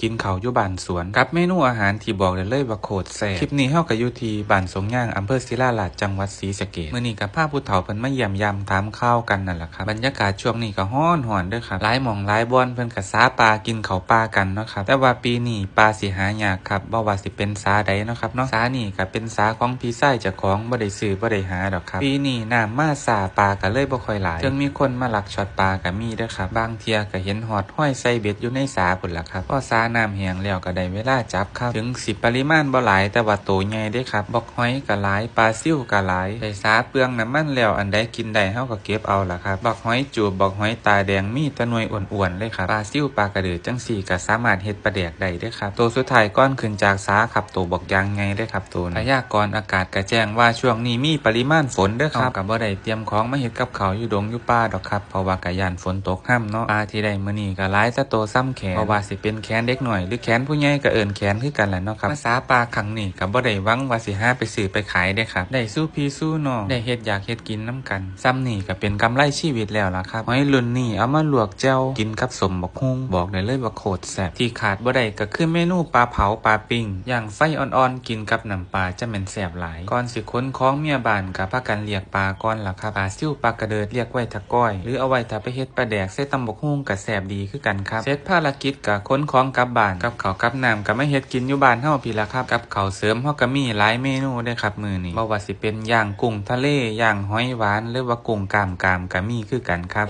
กินเขาอยู่บ้านสวนกับเมนูอาหารที่บอกได้เลยว่าโคตรแซ่บคลิปนี้เฮาก็อยู่ที่บ้านสงย่างอำเภอศิลาลาดจังหวัดศรีสะเกษมื้อนี้ก็พาผู้เฒ่าเพิ่นมาเยี่ยมยามถามข่าวกันนั่นล่ะครับบรรยากาศช่วงนี้ก็ร้อนเด้อครับหลายหม่องหลายบ่อนเพิ่นก็สาปลากินข้าวปลากันเนาะครับแต่ว่าปีนี้ปลาสิหายากครับบ่ว่าสิเป็นสาใดเนาะครับเนาะสานี่ก็เป็นสาของพี่ชายเจ้าของบ่ได้ซื้อบ่ได้หาดอกครับปีนี้น้ำมาสาปลาก็เลยบ่ค่อยหลายจึงมีคนมาลักช็อตปลาก็มีเด้อครับบางเที่ยก็เห็นหอดห้อยใส่เบ็ดอยู่ในสาพุ่นล่ะครับพอสาน้ำแห้งแล้วก็ได้เวลาจับครับถึงสิปริมาณบ่หลายแต่ว่าโตใหญ่เด้ครับบอกหอยก็หลายปลาซิ่วก็หลายได้สาเปลืองน้ำมันแล้วอันใดกินได้เฮาก็เก็บเอาล่ะครับบอกหอยจูบบอกหอยตาแดงมีแต่หน่วยอ้วนๆเลยครับปลาซิ่วปลากระเดือจังสี่ก็สามารถเฮ็ดปลาแดกได้เด้อครับตัวสุดท้ายก่อนขึ้นจากสาครับตัวบอกยางไงเด้อครับตัวพยากรณ์อากาศก็แจ้งว่าช่วงนี้มีปริมาณฝนเด้อครับก็บ่ได้เตรียมของมาเฮ็ดกับข้าวอยู่ดงอยู่ป่าดอกครับเพราะว่าก็ย่านฝนตกห้ำเนาะปลาที่ได้มื้อนี้ก็หลายซะโตซ้ำแขนเพราะว่าสิเป็นแขนเด็กหน่อยหรือแขนผู้ใหญ่ก็เอิ้นแขนคือกันแหละเนาะครับภาษาปลาครั้งนี้ก็บ่ได้หวังว่าสิหาไปซื้อไปขายเด้ครับได้สู้พี่สู้น้องได้เฮ็ดอยากเฮ็ดกินน้ำกันซ้ำนี่ก็เป็นกำไรชีวิตแล้วล่ะครับหอยรุ่นนี้เอามาลวกแจ่วกินกับสมบักฮุ่งบอกได้เลยว่าโคตรแซ่บที่ขาดบ่ได้ก็คือเมนูปลาเผาปลาปิ้งย่างไฟอ่อนๆกินกับน้ำปลาจะแม่นแซ่บหลายก่อนสิขนของเมียบ้านก็พากันเรียกปลาก่อนล่ะครับปลาซิ่วปลากระเดิดเรียกไว้ถ้าก้อยหรือเอาไว้ถ้าไปเฮ็ดปลาแดกใส่ตำบักฮุ่งก็แซ่บดีคือกันครับเสร็จภารกิจก็ขนของกลับบ้านกับข้าวกับน้ำก็มาเฮ็ดกินอยู่บ้านเฮาพี่ล่ะครับกับข้าวเสริมเฮาก็มีหลายเมนูเด้ครับมื้อนี้บ่ว่าสิเป็นย่างกุ้งทะเลย่างหอยหวานหรือว่ากุ้งกามก็มีคือกันครับ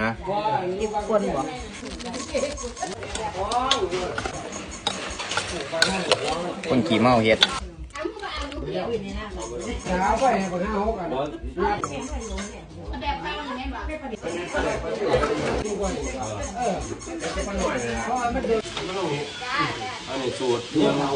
ฮะคนบ่คนขี่เมาเฮ็ดอันนี้สูตรเนี่ยเรา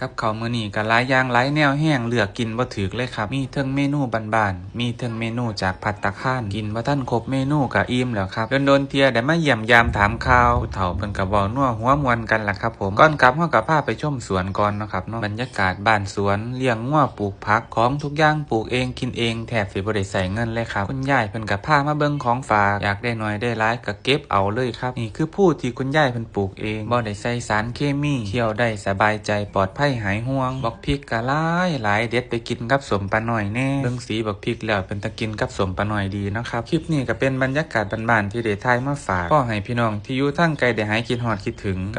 กับข้าวมื้อนี้ก็หลายอย่างหลายแนวแห้งเลือกกินบ่ถูกเลยครับมีเทิงเมนูบ้านๆมีเทิงเมนูจากภัตตาคารกินบ่ทันครบเมนูก็อิ่มแล้วครับโดนๆเที่ยได้มาเยี่ยมยามถามข่าวผู้เฒ่าเพิ่นก็เว้านัวหัวม่วนกันล่ะครับผมก่อนกลับเฮาก็พาไปชมสวนก่อนเนาะครับเนาะบรรยากาศบ้านสวนเลี้ยงงัวปลูกผักของทุกอย่างปลูกเองกินเองแทบสิบ่ได้ใช้เงินเลยครับคุณยายเพิ่นก็พามาเบิ่งของฝากอยากได้น้อยได้หลายก็เก็บเอาเลยครับนี่คือพืชที่คุณยายเพิ่นปลูกเองบ่ได้ใส่สารเคมีเคี่ยวได้สบายใจปลอดภัยหายห่วงบักพริกก็หลายเด็ดไปกินกับสมปลาน้อยแน่เบิ่งสีบักพริกแล้วเป็นตะกินกับสมปลาน้อยดีเนาะครับคลิปนี้ก็เป็นบรรยากาศบ้านๆที่ได้ถ่ายมาฝากขอให้พี่น้องที่อยู่ทางไกลได้หายคิดฮอดคิดถึง